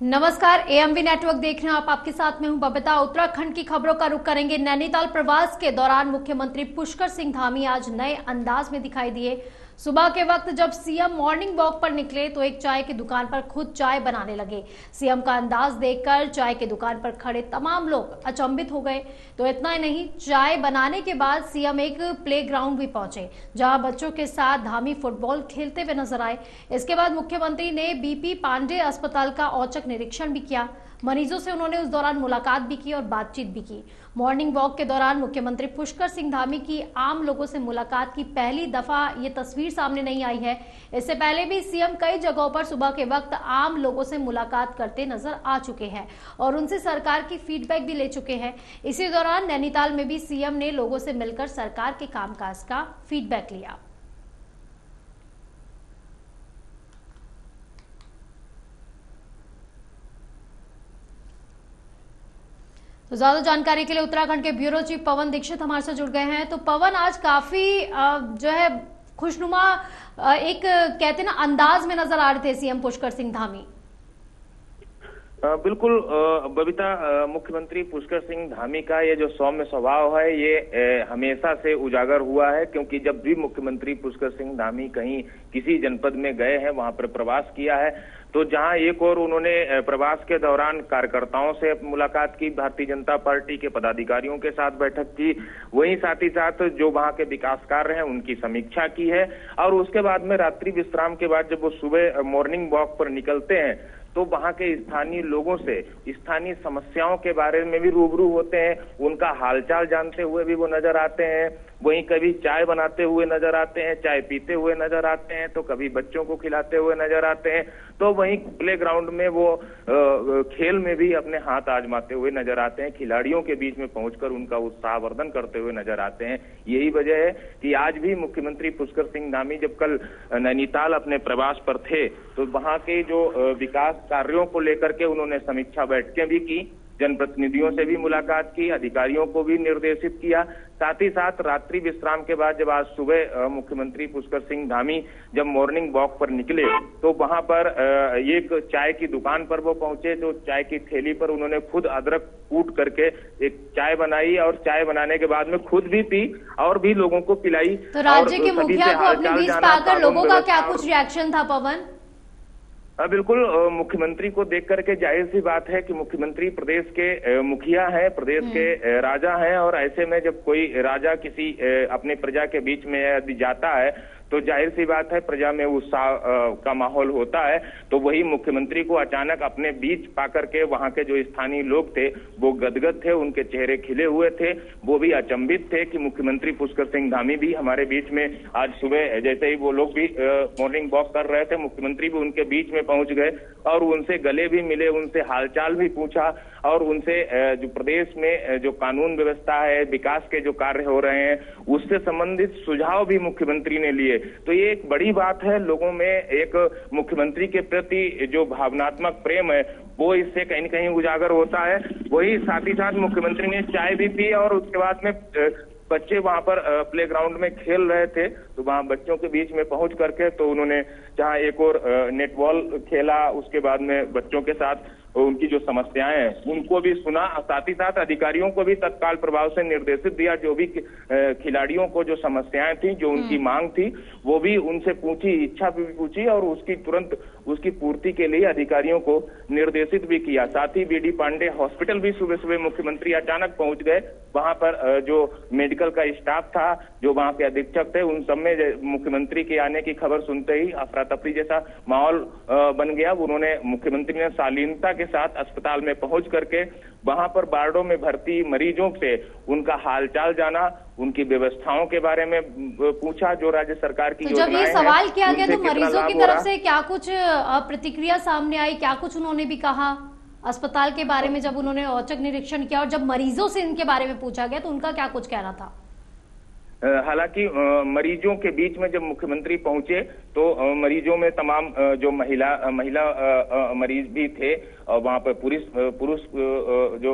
नमस्कार, AMV network देख रहे हैं आप। आपके साथ में हूं बबीता। उत्तराखंड की खबरों का रुख करेंगे। नैनीताल प्रवास के दौरान मुख्यमंत्री पुष्कर सिंह धामी आज नए अंदाज में दिखाई दिए। सुबह के वक्त जब सीएम मॉर्निंग वॉक पर निकले तो एक चाय की दुकान पर खुद चाय बनाने लगे। सीएम का अंदाज देखकर चाय की दुकान पर खड़े तमाम लोग अचंभित हो गए। तो इतना ही नहीं, चाय बनाने के बाद सीएम एक प्लेग्राउंड भी पहुंचे, जहां बच्चों के साथ धामी फुटबॉल खेलते हुए नजर आए। इसके बाद मुख्यमंत्री ने बीपी पांडे अस्पताल का औचक निरीक्षण भी किया। मरीजों से उन्होंने उस दौरान मुलाकात भी की और बातचीत भी की। मॉर्निंग वॉक के दौरान मुख्यमंत्री पुष्कर सिंह धामी की आम लोगों से मुलाकात की पहली दफा ये तस्वीर सामने नहीं आई है। इससे पहले भी सीएम कई जगहों पर सुबह के वक्त आम लोगों से मुलाकात करते नजर आ चुके हैं और उनसे सरकार की फीडबैक भी ले चुके हैं। इसी दौरान नैनीताल में भी सीएम ने लोगों से मिलकर सरकार के कामकाज का फीडबैक लिया। तो ज्यादा जानकारी के लिए उत्तराखंड के ब्यूरो चीफ पवन दीक्षित हमारे साथ जुड़ गए हैं। तो पवन, आज काफी जो है खुशनुमा एक कहते ना अंदाज में नजर आ रहे थे सीएम पुष्कर सिंह धामी। बिल्कुल बबीता, मुख्यमंत्री पुष्कर सिंह धामी का ये जो सौम्य स्वभाव है ये हमेशा से उजागर हुआ है, क्योंकि जब भी मुख्यमंत्री पुष्कर सिंह धामी कहीं किसी जनपद में गए हैं, वहां पर प्रवास किया है, तो जहां एक और उन्होंने प्रवास के दौरान कार्यकर्ताओं से मुलाकात की, भारतीय जनता पार्टी के पदाधिकारियों के साथ बैठक की, वहीं साथ ही साथ जो वहां के विकास कार्य हैं उनकी समीक्षा की है। और उसके बाद में रात्रि विश्राम के बाद जब वो सुबह मॉर्निंग वॉक पर निकलते हैं तो वहां के स्थानीय लोगों से स्थानीय समस्याओं के बारे में भी रूबरू होते हैं, उनका हालचाल जानते हुए भी वो नजर आते हैं। वहीं कभी चाय बनाते हुए नजर आते हैं, चाय पीते हुए नजर आते हैं, तो कभी बच्चों को खिलाते हुए नजर आते हैं, तो वहीं प्ले ग्राउंड में वो खेल में भी अपने हाथ आजमाते हुए नजर आते हैं, खिलाड़ियों के बीच में पहुंचकर उनका उत्साहवर्धन करते हुए नजर आते हैं। यही वजह है कि आज भी मुख्यमंत्री पुष्कर सिंह धामी जब कल नैनीताल अपने प्रवास पर थे तो वहां के जो विकास कार्यों को लेकर के उन्होंने समीक्षा बैठकें भी की, जनप्रतिनिधियों से भी मुलाकात की, अधिकारियों को भी निर्देशित किया। साथ ही साथ रात्रि विश्राम के बाद जब आज सुबह मुख्यमंत्री पुष्कर सिंह धामी जब मॉर्निंग वॉक पर निकले तो वहां पर एक चाय की दुकान पर वो पहुंचे। तो चाय की ठेली पर उन्होंने खुद अदरक कूट करके एक चाय बनाई और चाय बनाने के बाद में खुद भी पी और भी लोगों को पिलाई। तो राज्य के मुखिया को अपने बीच पाकर लोगों का क्या कुछ रिएक्शन था पवन? बिल्कुल, मुख्यमंत्री को देख करके जाहिर सी बात है कि मुख्यमंत्री प्रदेश के मुखिया हैं, प्रदेश के राजा हैं, और ऐसे में जब कोई राजा किसी अपने प्रजा के बीच में यदि जाता है तो जाहिर सी बात है प्रजा में उत्साह का माहौल होता है। तो वही मुख्यमंत्री को अचानक अपने बीच पाकर के वहां के जो स्थानीय लोग थे वो गदगद थे, उनके चेहरे खिले हुए थे, वो भी अचंभित थे कि मुख्यमंत्री पुष्कर सिंह धामी भी हमारे बीच में। आज सुबह जैसे ही वो लोग भी मॉर्निंग वॉक कर रहे थे, मुख्यमंत्री भी उनके बीच में पहुंच गए और उनसे गले भी मिले, उनसे हालचाल भी पूछा और उनसे जो प्रदेश में जो कानून व्यवस्था है, विकास के जो कार्य हो रहे हैं उससे संबंधित सुझाव भी मुख्यमंत्री ने लिए। तो ये एक बड़ी बात है, लोगों में एक मुख्यमंत्री के प्रति जो भावनात्मक प्रेम है वो इससे कहीं न कहीं उजागर होता है। वही साथ ही साथ मुख्यमंत्री ने चाय भी पी और उसके बाद में बच्चे वहां पर प्ले ग्राउंड में खेल रहे थे तो वहां बच्चों के बीच में पहुंच करके तो उन्होंने जहां एक और नेटबॉल खेला, उसके बाद में बच्चों के साथ उनकी जो समस्याएं हैं उनको भी सुना, साथ ही साथ अधिकारियों को भी तत्काल प्रभाव से निर्देशित दिया, जो भी खिलाड़ियों को जो समस्याएं थी, जो उनकी मांग थी वो भी उनसे पूछी, इच्छा भी पूछी और उसकी तुरंत उसकी पूर्ति के लिए अधिकारियों को निर्देशित भी किया। साथ ही बीडी पांडे हॉस्पिटल भी सुबह सुबह मुख्यमंत्री अचानक पहुंच गए। वहां पर जो मेडिकल का स्टाफ था, जो वहां के अधीक्षक थे, उन सब में मुख्यमंत्री के आने की खबर सुनते ही अफरा तफरी जैसा माहौल बन गया। उन्होंने मुख्यमंत्री ने शालीनता के साथ अस्पताल में पहुंच करके वहां पर वार्डों में भर्ती मरीजों से उनका हालचाल जाना, उनकी व्यवस्थाओं के बारे में पूछा, जो राज्य सरकार की योजनाएं हैं। जब ये सवाल किया गया तो मरीजों की तरफ से क्या कुछ प्रतिक्रिया सामने आई, क्या कुछ उन्होंने भी कहा अस्पताल के बारे में जब उन्होंने औचक निरीक्षण किया, और जब मरीजों से इनके बारे में पूछा गया तो उनका क्या कुछ कहना था? हालांकि मरीजों के बीच में जब मुख्यमंत्री पहुंचे तो मरीजों में तमाम जो महिला मरीज भी थे और वहां पर पुरुष जो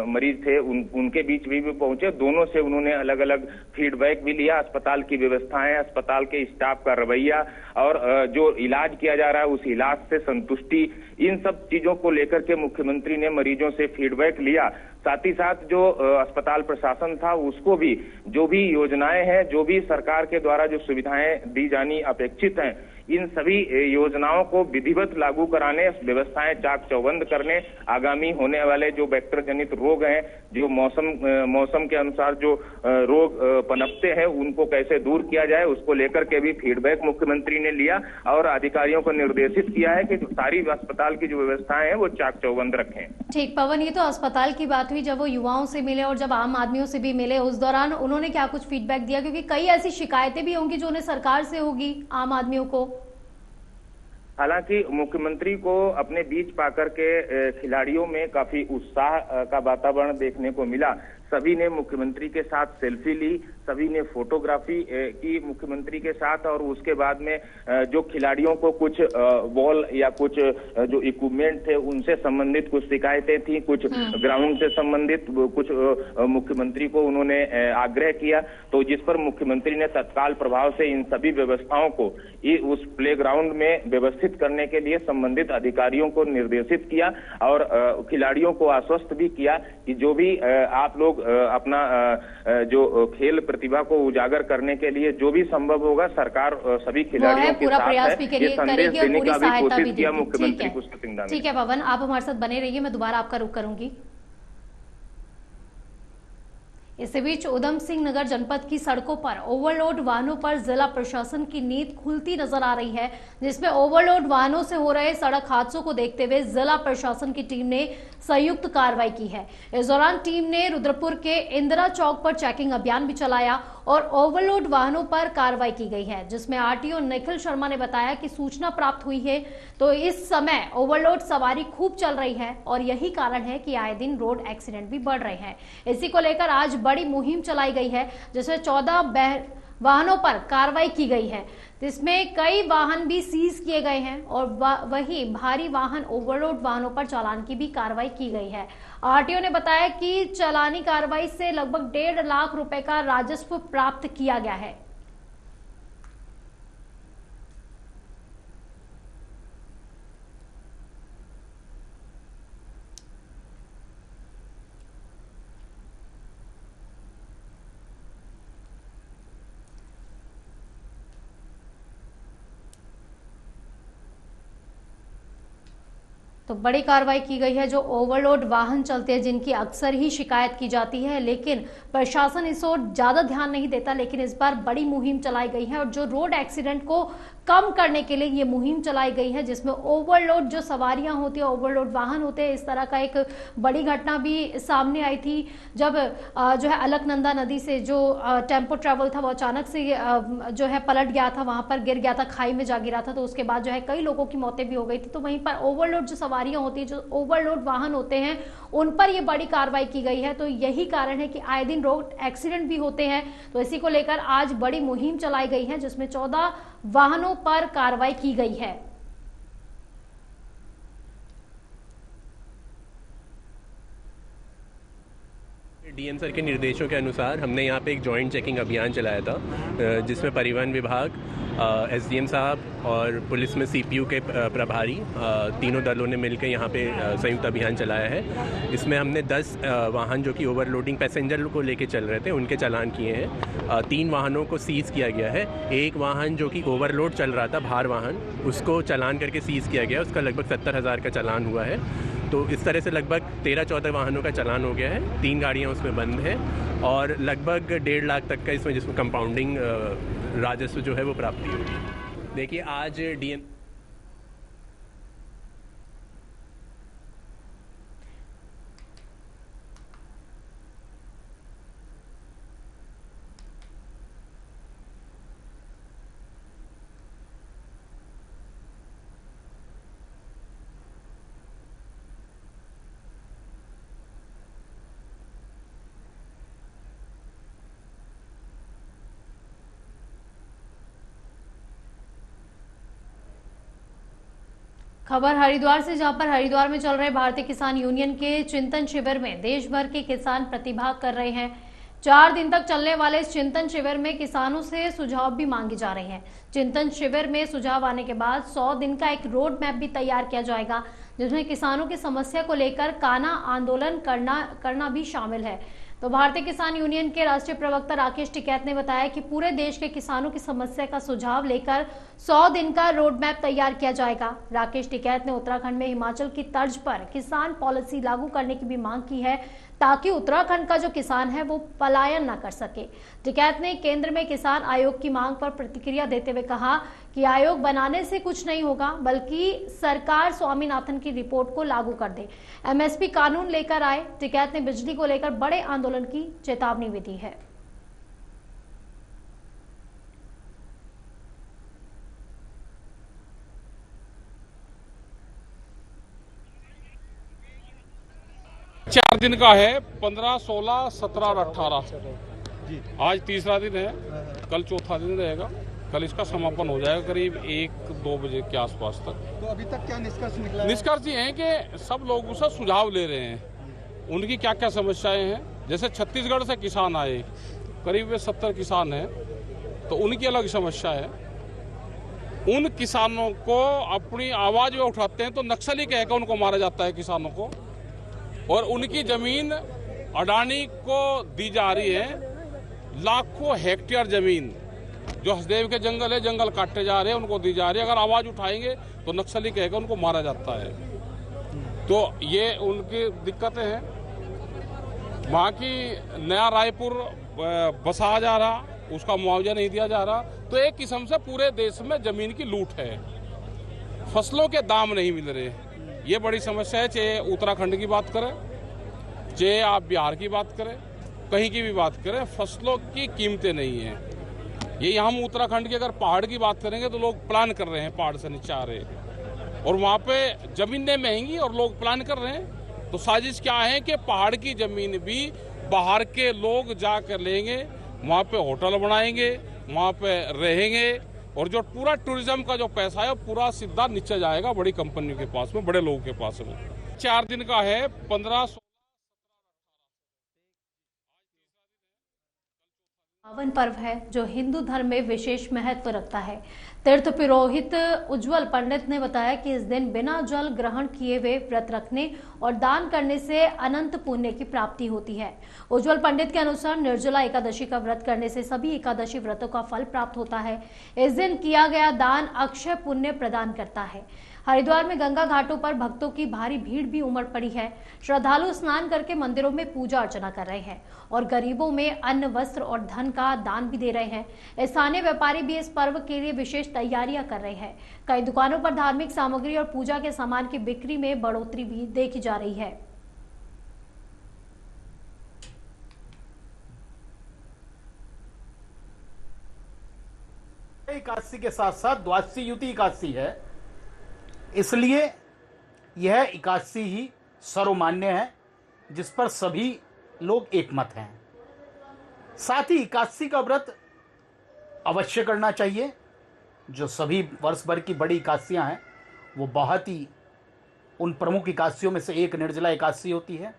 मरीज थे उनके बीच भी पहुंचे। दोनों से उन्होंने अलग अलग फीडबैक भी लिया, अस्पताल की व्यवस्थाएं, अस्पताल के स्टाफ का रवैया और जो इलाज किया जा रहा है उस इलाज से संतुष्टि, इन सब चीजों को लेकर के मुख्यमंत्री ने मरीजों से फीडबैक लिया। साथ ही साथ जो अस्पताल प्रशासन था उसको भी जो भी योजनाएं हैं, जो भी सरकार के द्वारा जो सुविधाएं दी जानी अपेक्षित हैं, इन सभी योजनाओं को विधिवत लागू कराने, व्यवस्थाएं चाक चौबंद करने, आगामी होने वाले जो वेक्टर जनित रोग हैं, जो मौसम के अनुसार जो रोग पनपते हैं, उनको कैसे दूर किया जाए, उसको लेकर के भी फीडबैक मुख्यमंत्री ने लिया और अधिकारियों को निर्देशित किया है कि सारी अस्पताल की जो व्यवस्थाएं हैं वो चाक चौबंद रखें। ठीक पवन, ये तो अस्पताल की बात हुई। जब वो युवाओं से मिले और जब आम आदमियों से भी मिले, उस दौरान उन्होंने क्या कुछ फीडबैक दिया? क्योंकि कई ऐसी शिकायतें भी होंगी जो उन्हें सरकार से होगी, आम आदमियों को। हालांकि मुख्यमंत्री को अपने बीच पाकर के खिलाड़ियों में काफी उत्साह का वातावरण देखने को मिला। सभी ने मुख्यमंत्री के साथ सेल्फी ली, सभी ने फोटोग्राफी की मुख्यमंत्री के साथ, और उसके बाद में जो खिलाड़ियों को कुछ बॉल या कुछ जो इक्विपमेंट थे उनसे संबंधित कुछ शिकायतें थी, कुछ ग्राउंड से संबंधित कुछ मुख्यमंत्री को उन्होंने आग्रह किया, तो जिस पर मुख्यमंत्री ने तत्काल प्रभाव से इन सभी व्यवस्थाओं को उस प्ले ग्राउंड में व्यवस्थित करने के लिए संबंधित अधिकारियों को निर्देशित किया और खिलाड़ियों को आश्वस्त भी किया कि जो भी आप लोग अपना जो खेल प्रतिभा को उजागर करने के लिए जो भी संभव होगा, सरकार सभी खिलाड़ियों के साथ है, ये संदेश देने का भी कोशिश किया मुख्यमंत्री पुष्कर सिंह धामी। ठीक है पवन, आप हमारे साथ बने रहिए, मैं दोबारा आपका रुख करूंगी। इसी बीच उधम सिंह नगर जनपद की सड़कों पर ओवरलोड वाहनों पर जिला प्रशासन की नींद खुलती नजर आ रही है, जिसमें ओवरलोड वाहनों से हो रहे सड़क हादसों को देखते हुए जिला प्रशासन की टीम ने संयुक्त कार्रवाई की है। इस दौरान टीम ने रुद्रपुर के इंदिरा चौक पर चेकिंग अभियान भी चलाया और ओवरलोड वाहनों पर कार्रवाई की गई है, जिसमें आरटीओ निखिल शर्मा ने बताया कि सूचना प्राप्त हुई है तो इस समय ओवरलोड सवारी खूब चल रही है और यही कारण है कि आए दिन रोड एक्सीडेंट भी बढ़ रहे हैं। इसी को लेकर आज बड़ी मुहिम चलाई गई है, जिसमें 14 वाहनों पर कार्रवाई की गई है, जिसमें कई वाहन भी सीज किए गए हैं और वही भारी वाहन ओवरलोड वाहनों पर चालान की भी कार्रवाई की गई है। आरटीओ ने बताया कि चालानी कार्रवाई से लगभग 1.5 लाख रुपए का राजस्व प्राप्त किया गया है। तो बड़ी कार्रवाई की गई है। जो ओवरलोड वाहन चलते हैं जिनकी अक्सर ही शिकायत की जाती है, लेकिन प्रशासन इस ओर ज्यादा ध्यान नहीं देता, लेकिन इस बार बड़ी मुहिम चलाई गई है और जो रोड एक्सीडेंट को कम करने के लिए ये मुहिम चलाई गई है, जिसमें ओवरलोड जो सवारियां होती है, ओवरलोड वाहन होते हैं। इस तरह का एक बड़ी घटना भी सामने आई थी जब जो है अलकनंदा नदी से जो टेम्पो ट्रैवल था वो अचानक से जो है पलट गया था, वहां पर गिर गया था, खाई में जा गिरा था, तो उसके बाद जो है कई लोगों की मौतें भी हो गई थी। तो वहीं पर ओवरलोड जो सवारियां होती है, जो ओवरलोड वाहन होते हैं, उन पर ये बड़ी कार्रवाई की गई है। तो यही कारण है कि आए दिन रोड एक्सीडेंट भी होते हैं। तो इसी को लेकर आज बड़ी मुहिम चलाई गई है, जिसमें 14 वाहनों पर कार्रवाई की गई है। डीएम सर के निर्देशों के अनुसार हमने यहाँ पे एक जॉइंट चेकिंग अभियान चलाया था, जिसमें परिवहन विभाग, एसडीएम साहब और पुलिस में सीपीयू के प्रभारी तीनों दलों ने मिलकर यहाँ पे संयुक्त अभियान चलाया है। इसमें हमने 10 वाहन जो कि ओवरलोडिंग पैसेंजर को लेके चल रहे थे उनके चालान किए हैं। 3 वाहनों को सीज किया गया है। एक वाहन जो कि ओवरलोड चल रहा था, भार वाहन, उसको चालान करके सीज किया गया। उसका लगभग 70,000 का चालान हुआ है। तो इस तरह से लगभग 13-14 वाहनों का चालान हो गया है। 3 गाड़ियाँ उसमें बंद है और लगभग 1.5 लाख तक का इसमें जिसमें कंपाउंडिंग राजस्व जो है वो प्राप्ति होगी। देखिए आज डीएम खबर हरिद्वार से, जहां पर हरिद्वार में चल रहे भारतीय किसान यूनियन के चिंतन शिविर में देश भर के किसान प्रतिभाग कर रहे हैं। 4 दिन तक चलने वाले इस चिंतन शिविर में किसानों से सुझाव भी मांगे जा रहे हैं। चिंतन शिविर में सुझाव आने के बाद 100 दिन का एक रोड मैप भी तैयार किया जाएगा, जिसमें किसानों की समस्या को लेकर काना आंदोलन करना भी शामिल है। तो भारतीय किसान यूनियन के राष्ट्रीय प्रवक्ता राकेश टिकैत ने बताया कि पूरे देश के किसानों की समस्या का सुझाव लेकर 100 दिन का रोड मैप तैयार किया जाएगा। राकेश टिकैत ने उत्तराखंड में हिमाचल की तर्ज पर किसान पॉलिसी लागू करने की भी मांग की है, ताकि उत्तराखंड का जो किसान है वो पलायन न कर सके। टिकैत ने केंद्र में किसान आयोग की मांग पर प्रतिक्रिया देते हुए कहा कि आयोग बनाने से कुछ नहीं होगा, बल्कि सरकार स्वामीनाथन की रिपोर्ट को लागू कर दे, एमएसपी कानून लेकर आए। टिकैत ने बिजली को लेकर बड़े आंदोलन की चेतावनी भी दी है। चार दिन का है, 15, 16, 17 और 18। आज तीसरा दिन है, कल चौथा दिन रहेगा। कल इसका समापन हो जाएगा करीब 1-2 बजे के आसपास तक। तो अभी तक क्या निष्कर्ष निकला है? निष्कर्ष ये है कि सब लोग उससे सुझाव ले रहे हैं, उनकी क्या क्या समस्याएं हैं। जैसे छत्तीसगढ़ से किसान आए, करीब वे 70 किसान हैं, तो उनकी अलग समस्या है। उन किसानों को अपनी आवाज में उठाते हैं तो नक्सली कहकर उनको मारा जाता है किसानों को, और उनकी जमीन अडानी को दी जा रही है। लाखों हेक्टेयर जमीन जो हसदेव के जंगल है, जंगल काटे जा रहे हैं, उनको दी जा रही है। अगर आवाज उठाएंगे तो नक्सली कहकर उनको मारा जाता है। तो ये उनकी दिक्कतें हैं। वहाँ की नया रायपुर बसा जा रहा, उसका मुआवजा नहीं दिया जा रहा। तो एक किस्म से पूरे देश में जमीन की लूट है, फसलों के दाम नहीं मिल रहे। ये बड़ी समस्या है। चाहे उत्तराखंड की बात करें, चाहे आप बिहार की बात करें, कहीं की भी बात करें, फसलों की कीमतें नहीं है। ये हम उत्तराखंड की अगर पहाड़ की बात करेंगे तो लोग प्लान कर रहे हैं पहाड़ से नीचे आ रहे, और वहाँ पे जमीनें महंगी और लोग प्लान कर रहे हैं। तो साजिश क्या है कि पहाड़ की जमीन भी बाहर के लोग जाकर लेंगे, वहाँ पे होटल बनाएंगे, वहाँ पे रहेंगे, और जो पूरा टूरिज्म का जो पैसा है पूरा सीधा नीचे जाएगा बड़ी कंपनियों के पास में, बड़े लोगों के पास में। 4 दिन का है, 15, 16। पावन पर्व है जो हिंदू धर्म में विशेष महत्व रखता है। तीर्थ पुरोहित उज्जवल पंडित ने बताया कि इस दिन बिना जल ग्रहण किए हुए व्रत रखने और दान करने से अनंत पुण्य की प्राप्ति होती है। उज्जवल पंडित के अनुसार निर्जला एकादशी का व्रत करने से सभी एकादशी व्रतों का फल प्राप्त होता है। इस दिन किया गया दान अक्षय पुण्य प्रदान करता है। हरिद्वार में गंगा घाटों पर भक्तों की भारी भीड़ भी उमड़ पड़ी है। श्रद्धालु स्नान करके मंदिरों में पूजा अर्चना कर रहे हैं और गरीबों में अन्न, वस्त्र और धन का दान भी दे रहे हैं। स्थानीय व्यापारी भी इस पर्व के लिए विशेष तैयारियां कर रहे हैं। कई दुकानों पर धार्मिक सामग्री और पूजा के सामान की बिक्री में बढ़ोतरी भी देखी जा रही है। एकादशी के साथ साथ द्वादशी युति एकादशी है, इसलिए यह एकादशी ही सर्वमान्य है, जिस पर सभी लोग एकमत हैं। साथ ही एकादशी का व्रत अवश्य करना चाहिए। जो सभी वर्ष भर की बड़ी एकादशियां हैं वो बहुत ही उन प्रमुख एकादशियों में से एक निर्जला एकादशी होती है।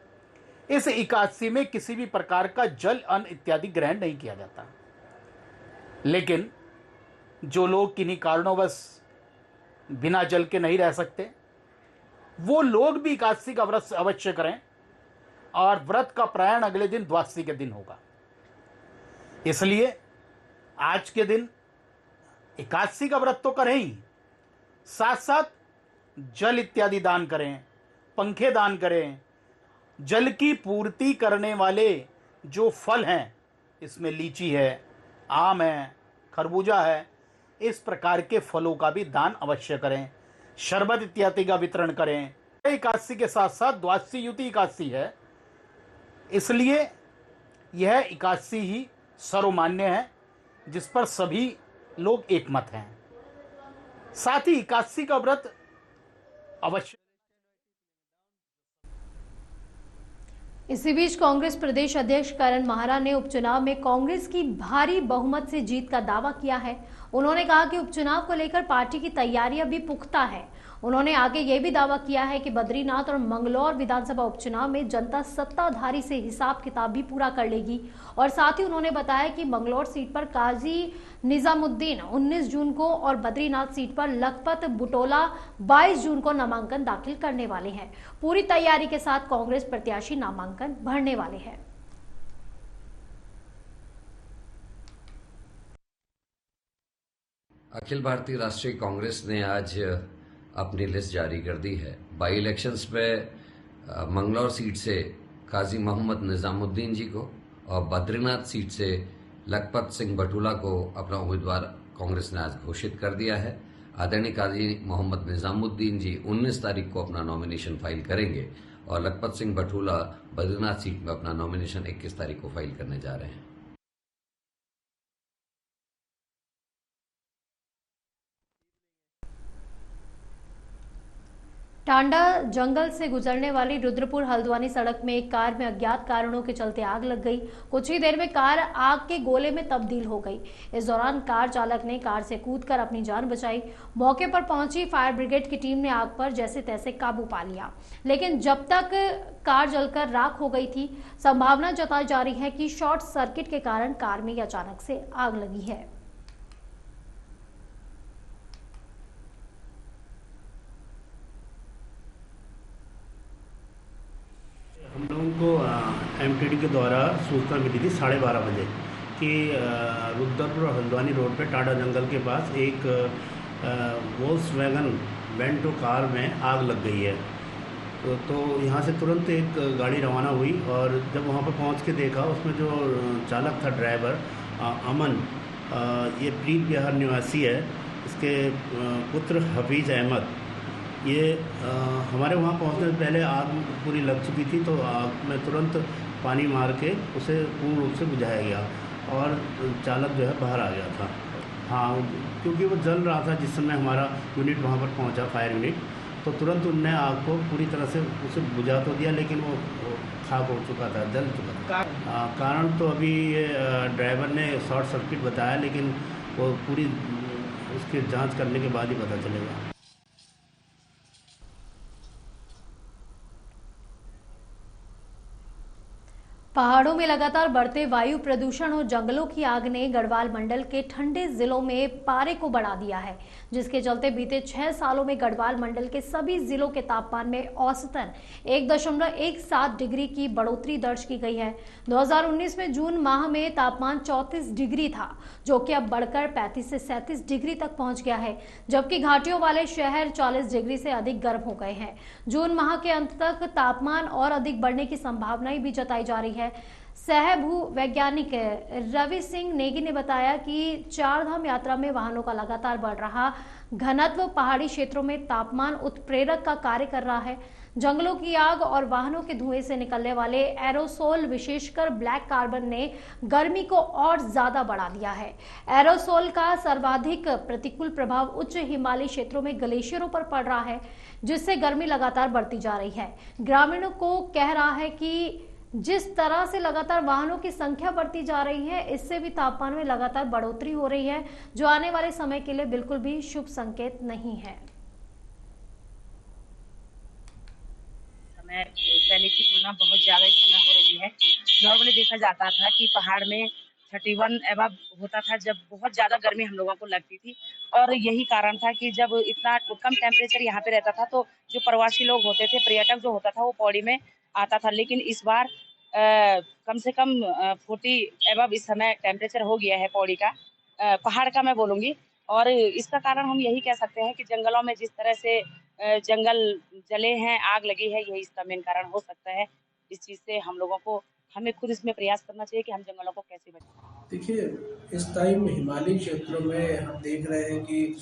इस एकादशी में किसी भी प्रकार का जल, अन्न इत्यादि ग्रहण नहीं किया जाता। लेकिन जो लोग किन्हीं कारणोंवश बिना जल के नहीं रह सकते, वो लोग भी एकादशी का व्रत अवश्य करें, और व्रत का प्रायण अगले दिन द्वादशी के दिन होगा। इसलिए आज के दिन एकादशी का व्रत तो करें ही, साथ साथ जल इत्यादि दान करें, पंखे दान करें। जल की पूर्ति करने वाले जो फल हैं, इसमें लीची है, आम है, खरबूजा है, इस प्रकार के फलों का भी दान अवश्य करें। शरबत इत्यादि का वितरण करें। एकादशी के साथ साथ द्वादशी युति एकादशी है, इसलिए यह एकादशी ही सर्वमान्य है, जिस पर सभी लोग एकमत हैं। साथ ही एकादशी का व्रत अवश्य। इसी बीच कांग्रेस प्रदेश अध्यक्ष करण माहरा ने उपचुनाव में कांग्रेस की भारी बहुमत से जीत का दावा किया है। उन्होंने कहा कि उपचुनाव को लेकर पार्टी की तैयारियां भी पुख्ता है। उन्होंने आगे ये भी दावा किया है कि बद्रीनाथ और मंगलौर विधानसभा उपचुनाव में जनता सत्ताधारी से हिसाब किताब भी पूरा कर लेगी। और साथ ही उन्होंने बताया कि मंगलौर सीट पर काजी निजामुद्दीन 19 जून को और बद्रीनाथ सीट पर लखपत बुटोला 22 जून को नामांकन दाखिल करने वाले हैं। पूरी तैयारी के साथ कांग्रेस प्रत्याशी नामांकन भरने वाले हैं। अखिल भारतीय राष्ट्रीय कांग्रेस ने आज अपनी लिस्ट जारी कर दी है। बाई इलेक्शंस में मंगलौर सीट से काजी मोहम्मद निजामुद्दीन जी को और बद्रीनाथ सीट से लखपत सिंह बटुला को अपना उम्मीदवार कांग्रेस ने आज घोषित कर दिया है। आदरणीय काजी मोहम्मद निजामुद्दीन जी 19 तारीख को अपना नॉमिनेशन फाइल करेंगे और लखपत सिंह बटुला बद्रीनाथ सीट में अपना नॉमिनेशन 21 तारीख को फाइल करने जा रहे हैं। टांडा जंगल से गुजरने वाली रुद्रपुर हल्द्वानी सड़क में एक कार में अज्ञात कारणों के चलते आग लग गई। कुछ ही देर में कार आग के गोले में तब्दील हो गई। इस दौरान कार चालक ने कार से कूदकर अपनी जान बचाई। मौके पर पहुंची फायर ब्रिगेड की टीम ने आग पर जैसे तैसे काबू पा लिया, लेकिन जब तक कार जलकर राख हो गई थी, संभावना जताई जा रही है कि शॉर्ट सर्किट के कारण कार में अचानक से आग लगी है। हम लोगों को एमटीडी के द्वारा सूचना मिली थी 12:30 बजे कि रुद्रपुर हल्द्वानी रोड पे टाटा जंगल के पास एक वोल्क्सवैगन वेंटो कार में आग लग गई है। तो यहाँ से तुरंत एक गाड़ी रवाना हुई और जब वहाँ पर पहुँच के देखा, उसमें जो चालक था ड्राइवर अमन, ये प्रीत बिहार निवासी है, इसके पुत्र हफीज़ अहमद, ये हमारे वहाँ पहुँचने से पहले आग पूरी लग चुकी थी। तो आग में तुरंत पानी मार के उसे पूर्ण रूप से बुझाया गया और चालक जो है बाहर आ गया था। हाँ, क्योंकि वो जल रहा था जिस समय हमारा यूनिट वहाँ पर पहुँचा, फायर यूनिट, तो तुरंत उनने आग को पूरी तरह से उसे बुझा तो दिया, लेकिन वो खाक हो चुका था, जल चुका था। कारण तो अभी ड्राइवर ने शॉर्ट सर्किट बताया, लेकिन वो पूरी उसकी जाँच करने के बाद ही पता चलेगा। पहाड़ों में लगातार बढ़ते वायु प्रदूषण और जंगलों की आग ने गढ़वाल मंडल के ठंडे जिलों में पारे को बढ़ा दिया है, जिसके चलते बीते 6 सालों में गढ़वाल मंडल के सभी जिलों के तापमान में औसतन 1.17 डिग्री की बढ़ोतरी दर्ज की गई है। 2019 में जून माह में तापमान 34 डिग्री था, जो कि अब बढ़कर 35 से 37 डिग्री तक पहुंच गया है, जबकि घाटियों वाले शहर 40 डिग्री से अधिक गर्म हो गए हैं। जून माह के अंत तक तापमान और अधिक बढ़ने की संभावनाएं भी जताई जा रही है। सह भू वैज्ञानिक रवि सिंह नेगी ने बताया कि चारधाम यात्रा में वाहनों का लगातार बढ़ रहा घनत्व पहाड़ी क्षेत्रों में तापमान उत्प्रेरक का कार्य कर रहा है। जंगलों की आग और वाहनों के धुएं से निकलने वाले एरोसोल, विशेषकर ब्लैक कार्बन ने गर्मी को और ज्यादा बढ़ा दिया है। एरोसोल का सर्वाधिक प्रतिकूल प्रभाव उच्च हिमालयी क्षेत्रों में ग्लेशियरों पर पड़ रहा है, जिससे गर्मी लगातार बढ़ती जा रही है। ग्रामीणों को कह रहा है कि जिस तरह से लगातार वाहनों की संख्या बढ़ती जा रही है, इससे भी तापमान में लगातार बढ़ोतरी हो रही है, जो आने वाले समय के लिए बिल्कुल भी शुभ संकेत नहीं है। समय पहले की तुलना बहुत ज्यादा इस समय हो रही है। नॉर्मली देखा जाता था कि पहाड़ में 31 एबव होता था जब बहुत ज्यादा गर्मी हम लोगों को लगती थी, और यही कारण था कि जब इतना कम टेम्परेचर यहाँ पे रहता था तो जो प्रवासी लोग होते थे, पर्यटक जो होता था, वो पौड़ी में आता था। लेकिन इस बार कम से कम 40 एबव इस समय टेम्परेचर हो गया है पौड़ी का, पहाड़ का मैं बोलूंगी। और इसका कारण हम यही कह सकते हैं कि जंगलों में जिस तरह से जंगल जले हैं, आग लगी है, यही इसका मेन कारण हो सकता है। इस चीज से हम लोगों को, हमें खुद इसमें प्रयास करना चाहिए कि हम जंगलों को कैसे बचाएं। देखिए, इस टाइम हिमालयी क्षेत्रों में हम देख रहे हैं कि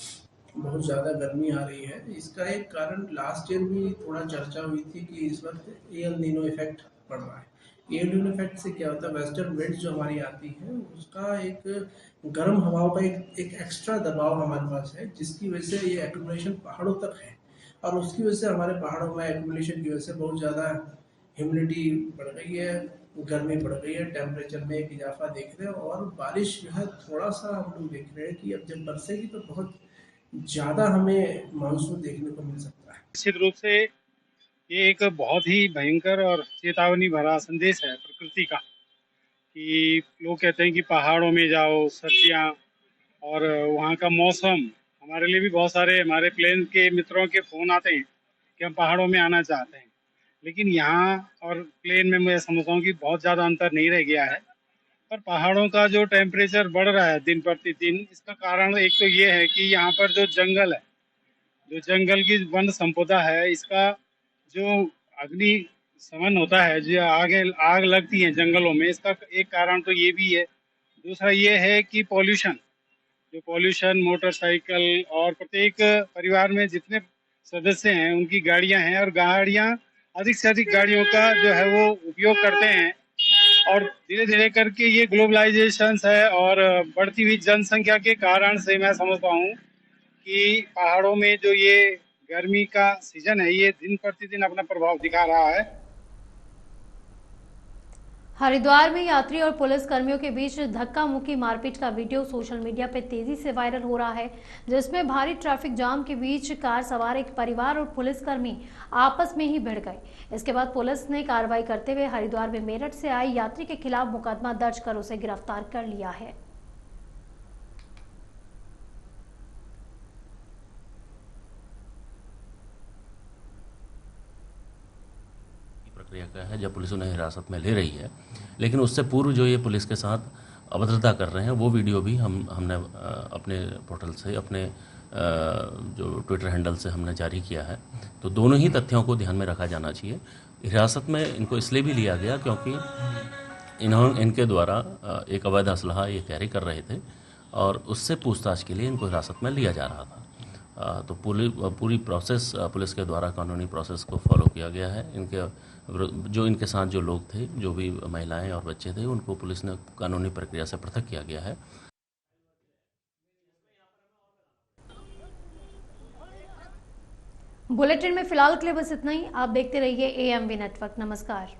बहुत ज़्यादा गर्मी आ रही है। इसका एक कारण लास्ट ईयर भी थोड़ा चर्चा हुई थी कि इस वक्त एल नीनो इफेक्ट पड़ रहा है। एल नीनो इफेक्ट से क्या होता है, वेस्टर्न विंड्स जो हमारी आती है, उसका एक गर्म हवाओं का एक एक्स्ट्रा दबाव हमारे पास है, जिसकी वजह से ये एक्यूमुलेशन पहाड़ों तक है, और उसकी वजह से हमारे पहाड़ों में एक्यूमुलेशन की वजह से बहुत ज़्यादा ह्यूमिडिटी बढ़ गई है, गर्मी बढ़ गई है, टेम्परेचर में एक इजाफा देख रहे हैं। और बारिश जो है थोड़ा सा हम लोग देख रहे हैं कि अब जब बरसेगी तो बहुत ज़्यादा हमें मानसून देखने को मिल सकता है। निश्चित रूप से ये एक बहुत ही भयंकर और चेतावनी भरा संदेश है प्रकृति का, कि लोग कहते हैं कि पहाड़ों में जाओ, सर्दियाँ और वहाँ का मौसम। हमारे लिए भी बहुत सारे हमारे प्लेन के मित्रों के फ़ोन आते हैं कि हम पहाड़ों में आना चाहते हैं, लेकिन यहाँ और प्लेन में मैं समझता हूँ कि बहुत ज़्यादा अंतर नहीं रह गया है। पर पहाड़ों का जो टेम्परेचर बढ़ रहा है दिन प्रतिदिन, इसका कारण एक तो ये है कि यहाँ पर जो जंगल है, जो जंगल की वन संपदा है, इसका जो अग्नि शमन होता है, जो आग लगती है जंगलों में, इसका एक कारण तो ये भी है। दूसरा ये है कि पॉल्यूशन मोटरसाइकिल और प्रत्येक परिवार में जितने सदस्य हैं उनकी गाड़ियां हैं, और गाड़ियां अधिक से अधिक गाड़ियों का जो है वो उपयोग करते हैं, और धीरे धीरे करके ये ग्लोबलाइजेशन है और बढ़ती हुई जनसंख्या के कारण से मैं समझता हूँ कि पहाड़ों में जो ये गर्मी का सीजन है, ये दिन प्रतिदिन अपना प्रभाव दिखा रहा है। हरिद्वार में यात्री और पुलिस कर्मियों के बीच धक्का मुक्की मारपीट का वीडियो सोशल मीडिया पर तेजी से वायरल हो रहा है, जिसमें भारी ट्रैफिक जाम के बीच कार सवार एक परिवार और पुलिसकर्मी आपस में ही भिड़ गए। इसके बाद पुलिस ने कार्रवाई करते हुए हरिद्वार में मेरठ से आए यात्री के खिलाफ मुकदमा दर्ज कर उसे गिरफ्तार कर लिया है। प्रक्रिया का है जब पुलिस उन्हें हिरासत में ले रही है, लेकिन उससे पूर्व जो ये पुलिस के साथ अभद्रता कर रहे हैं वो वीडियो भी हमने अपने पोर्टल से, अपने जो ट्विटर हैंडल से हमने जारी किया है। तो दोनों ही तथ्यों को ध्यान में रखा जाना चाहिए। हिरासत में इनको इसलिए भी लिया गया क्योंकि इनके द्वारा एक अवैध असलहा ये कैरी कर रहे थे और उससे पूछताछ के लिए इनको हिरासत में लिया जा रहा था। तो पूरी प्रोसेस पुलिस के द्वारा कानूनी प्रोसेस को फॉलो किया गया है। इनके साथ जो लोग थे, जो भी महिलाएं और बच्चे थे, उनको पुलिस ने कानूनी प्रक्रिया से पृथक किया गया है। बुलेटिन में फिलहाल के लिए बस इतना ही। आप देखते रहिए AMV नेटवर्क। नमस्कार।